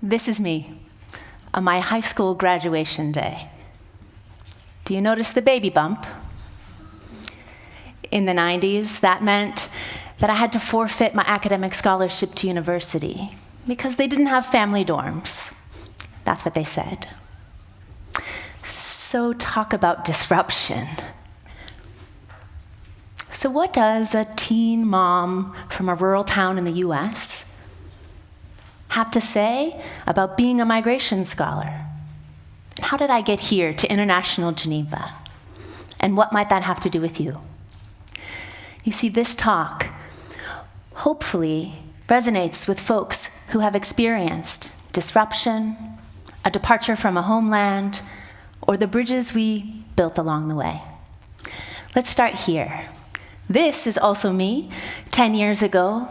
This is me on my high school graduation day. Do you notice the baby bump? In the 90s, that meant that I had to forfeit my academic scholarship to university because they didn't have family dorms. That's what they said. So talk about disruption. So what does a teen mom from a rural town in the US have to say about being a migration scholar? And how did I get here to international Geneva? And what might that have to do with you? You see, this talk hopefully resonates with folks who have experienced disruption, a departure from a homeland, or the bridges we built along the way. Let's start here. This is also me 10 years ago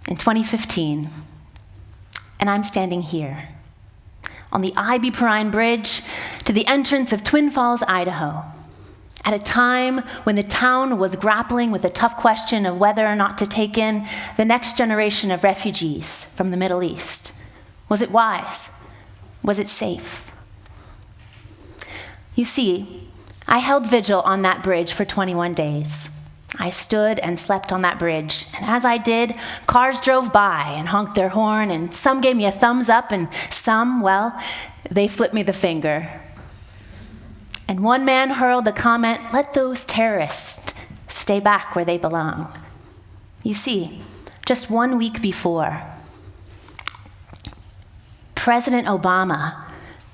in 2015. And I'm standing here on the Idaho Bridge to the entrance of Twin Falls, Idaho, at a time when the town was grappling with the tough question of whether or not to take in the next generation of refugees from the Middle East. Was it wise? Was it safe? You see, I held vigil on that bridge for 21 days. I stood and slept on that bridge, and as I did, cars drove by and honked their horn, and some gave me a thumbs up, and some, well, they flipped me the finger. And one man hurled the comment, "Let those terrorists stay back where they belong." You see, just 1 week before, President Obama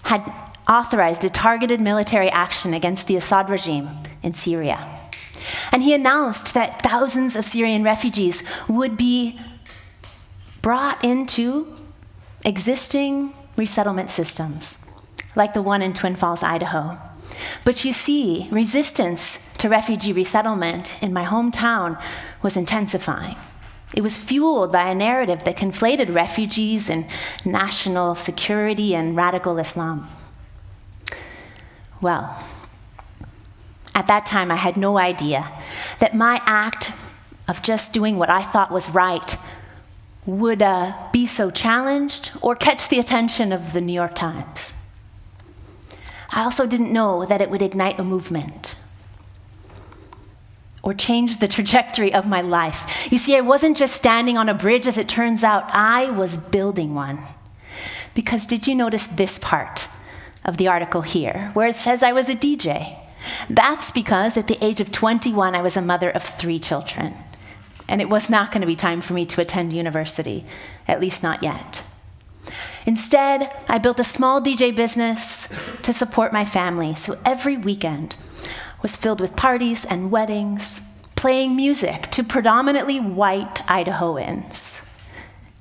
had authorized a targeted military action against the Assad regime in Syria. And he announced that thousands of Syrian refugees would be brought into existing resettlement systems, like the one in Twin Falls, Idaho. But you see, resistance to refugee resettlement in my hometown was intensifying. It was fueled by a narrative that conflated refugees and national security and radical Islam. Well, at that time, I had no idea that my act of just doing what I thought was right would be so challenged or catch the attention of the New York Times. I also didn't know that it would ignite a movement or change the trajectory of my life. You see, I wasn't just standing on a bridge, as it turns out, I was building one. Because did you notice this part of the article here, where it says I was a DJ? That's because at the age of 21, I was a mother of 3 children. And it was not going to be time for me to attend university, at least not yet. Instead, I built a small DJ business to support my family, so every weekend was filled with parties and weddings, playing music to predominantly white Idahoans,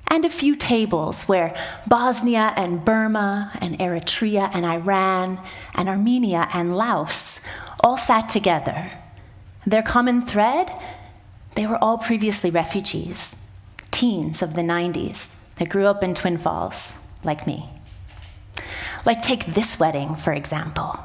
and a few tables where Bosnia and Burma and Eritrea and Iran and Armenia and Laos all sat together. Their common thread? They were all previously refugees, teens of the 90s that grew up in Twin Falls, like me. Like, take this wedding, for example.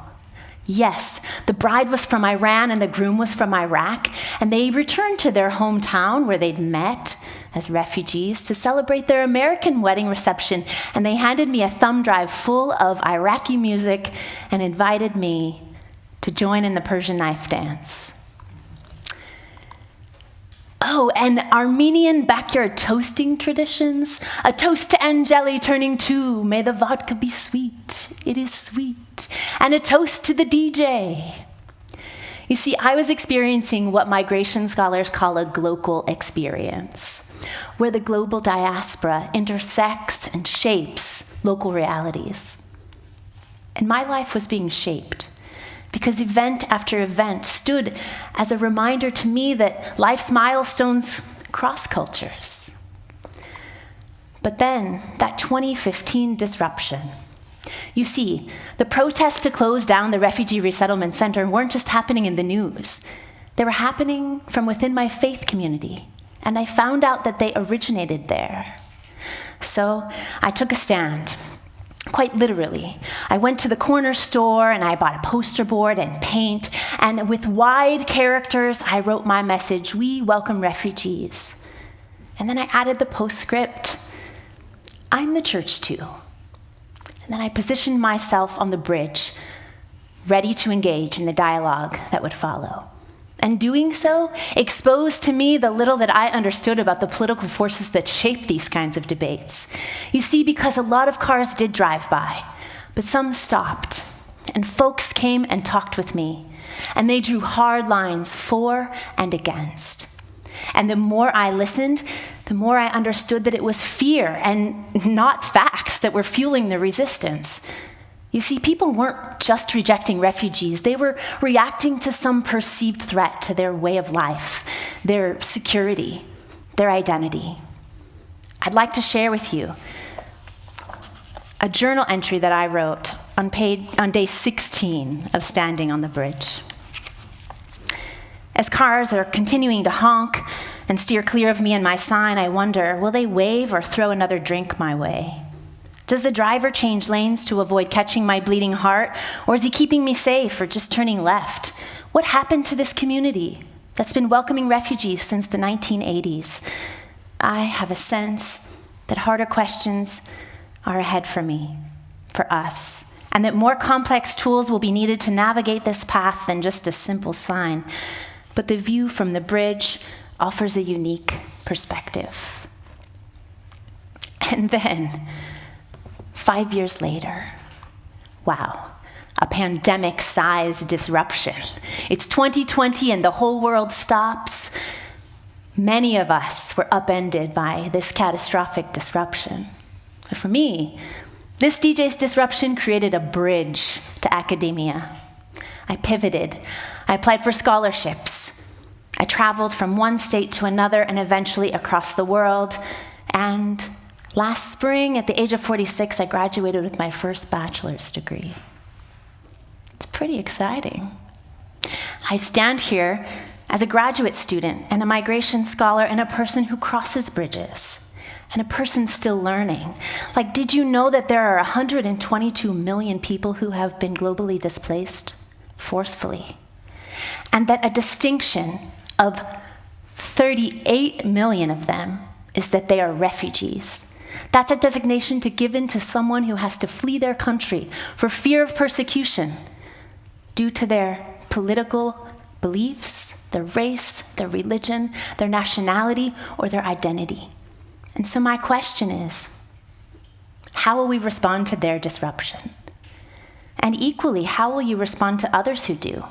Yes, the bride was from Iran and the groom was from Iraq, and they returned to their hometown where they'd met as refugees to celebrate their American wedding reception, and they handed me a thumb drive full of Iraqi music and invited me to join in the Persian knife dance. Oh, and Armenian backyard toasting traditions. A toast to Angeli turning 2. May the vodka be sweet. It is sweet. And a toast to the DJ. You see, I was experiencing what migration scholars call a global experience, where the global diaspora intersects and shapes local realities. And my life was being shaped because event after event stood as a reminder to me that life's milestones cross cultures. But then, that 2015 disruption. You see, the protests to close down the refugee resettlement center weren't just happening in the news. They were happening from within my faith community, and I found out that they originated there. So I took a stand. Quite literally. I went to the corner store and I bought a poster board and paint, and with wide characters, I wrote my message, "We welcome refugees." And then I added the postscript, I'm the church too. And then I positioned myself on the bridge, ready to engage in the dialogue that would follow. And doing so exposed to me the little that I understood about the political forces that shape these kinds of debates. You see, because a lot of cars did drive by, but some stopped, and folks came and talked with me, and they drew hard lines for and against. And the more I listened, the more I understood that it was fear and not facts that were fueling the resistance. You see, people weren't just rejecting refugees. They were reacting to some perceived threat to their way of life, their security, their identity. I'd like to share with you a journal entry that I wrote on day 16 of standing on the bridge. As cars are continuing to honk and steer clear of me and my sign, I wonder, will they wave or throw another drink my way? Does the driver change lanes to avoid catching my bleeding heart, or is he keeping me safe or just turning left? What happened to this community that's been welcoming refugees since the 1980s? I have a sense that harder questions are ahead for me, for us, and that more complex tools will be needed to navigate this path than just a simple sign. But the view from the bridge offers a unique perspective. And then, 5 years later, wow, a pandemic-sized disruption. It's 2020 and the whole world stops. Many of us were upended by this catastrophic disruption. But for me, this DJ's disruption created a bridge to academia. I pivoted. I applied for scholarships. I traveled from one state to another and eventually across the world. And last spring, at the age of 46, I graduated with my first bachelor's degree. It's pretty exciting. I stand here as a graduate student and a migration scholar and a person who crosses bridges and a person still learning. Like, did you know that there are 122 million people who have been globally displaced forcefully? And that a distinction of 38 million of them is that they are refugees. That's a designation given to someone who has to flee their country for fear of persecution due to their political beliefs, their race, their religion, their nationality, or their identity. And so my question is, how will we respond to their disruption? And equally, how will you respond to others who do?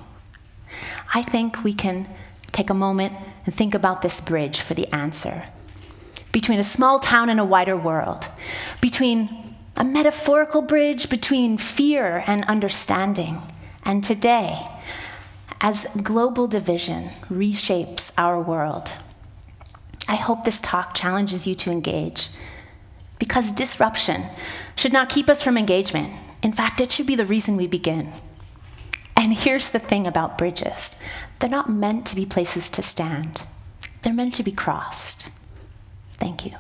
I think we can take a moment and think about this bridge for the answer. Between a small town and a wider world, between a metaphorical bridge between fear and understanding, and today, as global division reshapes our world. I hope this talk challenges you to engage, because disruption should not keep us from engagement. In fact, it should be the reason we begin. And here's the thing about bridges. They're not meant to be places to stand. They're meant to be crossed. Thank you.